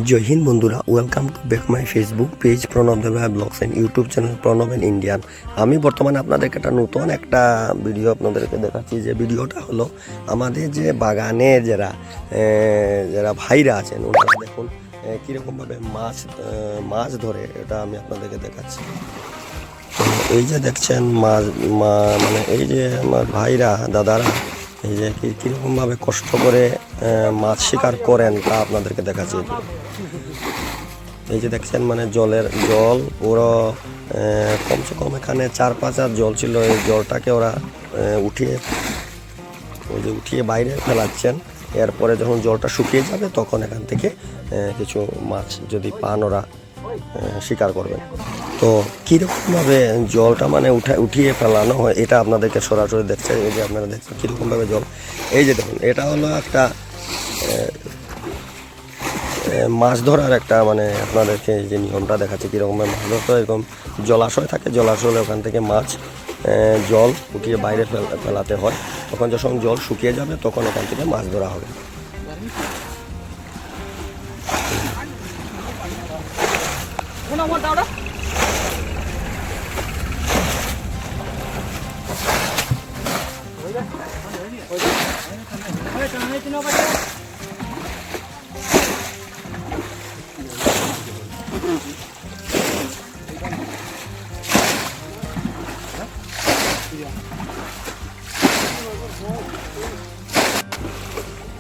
জয় হিন্দ বন্ধুরা, welcome to back my Facebook page Pranab Debroy blogs and YouTube channel Pranab and Indian. আমি বর্তমানে আপনাদেরকে নতুন একটা ভিডিও আপনাদেরকে দেখাচ্ছি। যে ভিডিওটা হলো আমাদের যে বাগানে যারা ভাইরা আছেন ওনারা দেখুন কীরকমভাবে মাছ ধরে, এটা আমি আপনাদেরকে দেখাচ্ছি। তো এই যে দেখছেন মানে এই যে আমার ভাইরা দাদারা এই যে কীরকমভাবে কষ্ট করে মাছ শিকার করেন তা আপনাদেরকে দেখাচ্ছি। এই যে দেখছেন মানে জল পুরো কমসে কম এখানে 4-5 হাত জল ছিল। এই জলটাকে ওরা উঠিয়ে বাইরে ফেলাচ্ছেন। এরপরে যখন জলটা শুকিয়ে যাবে তখন এখান থেকে কিছু মাছ যদি পান ওরা শিকার করবেন। তো কীরকমভাবে জলটা মানে উঠিয়ে ফেলানো হয় এটা আপনাদেরকে সরাসরি দেখছেন। এই যে আপনারা দেখছেন কীরকমভাবে জল, এই যে দেখুন এটা হলো একটা মাছ ধরার একটা মানে আপনাদেরকে যে নিয়মটা দেখাচ্ছে কীরকমভাবে মাছ ধরতে হয়। এরকম জলাশয় থাকে, জলাশয়ে ওখান থেকে মাছ জল উঠিয়ে বাইরে ফেলাতে হয়। তখন যখন জল শুকিয়ে যাবে তখন ওখান থেকে মাছ ধরা হবে।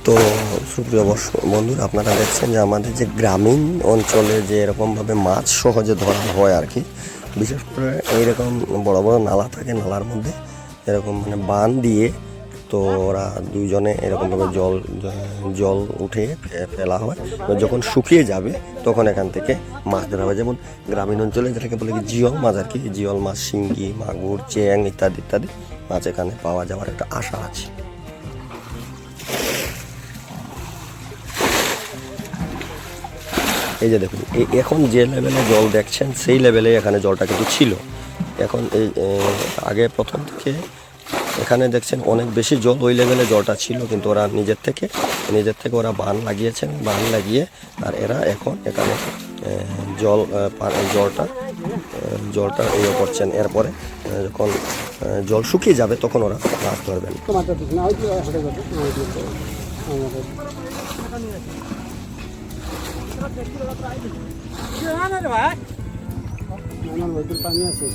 তো সুপ্রিয় বন্ধুরা, আপনারা দেখছেন যে আমাদের যে গ্রামীণ অঞ্চলে যে এরকমভাবে মাছ সহজে ধরা হয় আর কি, বিশেষ করে এইরকম বড় বড় নালা থাকে, নালার মধ্যে এরকম মানে বান দিয়ে তো ওরা দুইজনে এরকমভাবে জল উঠে ফেলা হয়। যখন শুকিয়ে যাবে তখন এখান থেকে মাছ ধরা হয়। যেমন গ্রামীণ অঞ্চলে যেটাকে বলে কি জিওল মাছ আর কি, জিওল মাছ, শিঙ্গি, মাগুর, চ্যাং ইত্যাদি ইত্যাদি মাছ এখানে পাওয়া যাওয়ার একটা আশা আছে। এই যে দেখুন এখন যে লেভেলে জল দেখছেন সেই লেভেলে এখানে জলটা কিন্তু ছিল। এখন এই আগে প্রথম থেকে এখানে দেখছেন অনেক বেশি জল, ওই লেভেলে জলটা ছিল, কিন্তু ওরা নিজের থেকে ওরা বান লাগিয়েছেন। বান লাগিয়ে আর এরা এখন এখানে জলটা ইয়ে করছেন। এরপরে যখন জল শুকিয়ে যাবে তখন ওরা মাছ ধরবেন। পানি আছে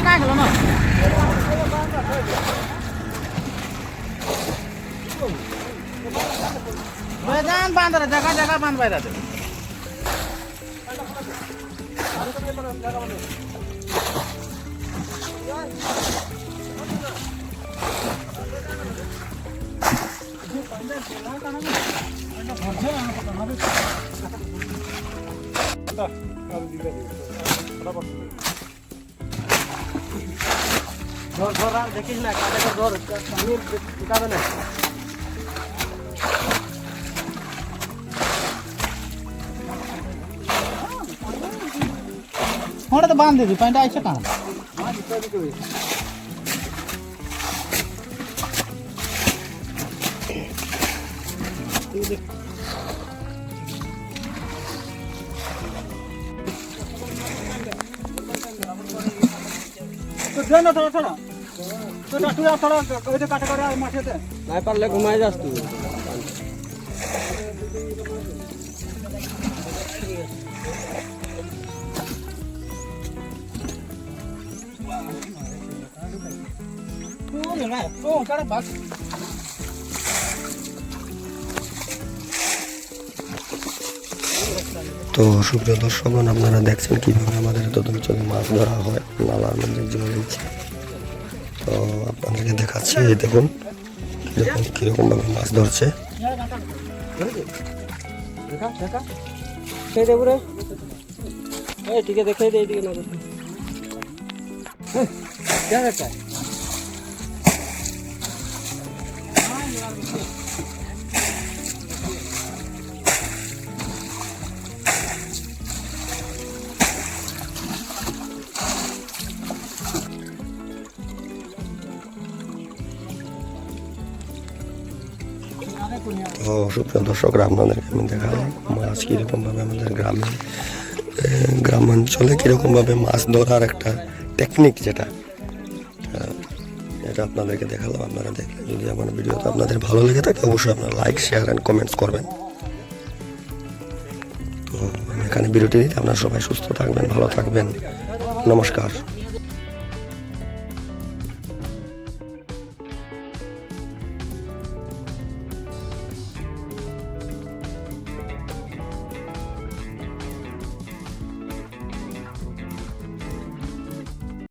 काय झालं ना मैदान बांधला जगा जगा बांधवायला ধর দেখিস না কাটাকে ধর ঢুকাবে না। ওটা তো বাঁধ দিবি, পানিটা আইছে কাঁ नाही पारले घुमाय जास तू তো সুপ্রিয় দর্শকগণ, আপনারা দেখছেন কীভাবে আমাদের এত অঞ্চলে মাছ ধরা হয় নালার মধ্যে জল হয়েছে। তো আপনাদেরকে দেখাচ্ছি, এই দেখুন কীরকমভাবে মাছ ধরছে। দেখে তো সুপ্রিয় দর্শকরা, আপনাদেরকে আমি দেখালাম মাছ কীরকমভাবে আমাদের গ্রামাঞ্চলে কীরকমভাবে মাছ ধরার একটা টেকনিক, যেটা এটা আপনাদেরকে দেখালাম। আপনারা দেখলে যদি আমার ভিডিওটা আপনাদের ভালো লেগে থাকে অবশ্যই আপনারা লাইক, শেয়ার অ্যান্ড কমেন্টস করবেন। তো আমি এখানে ভিডিওটি দিতে, আপনারা সবাই সুস্থ থাকবেন, ভালো থাকবেন। নমস্কার।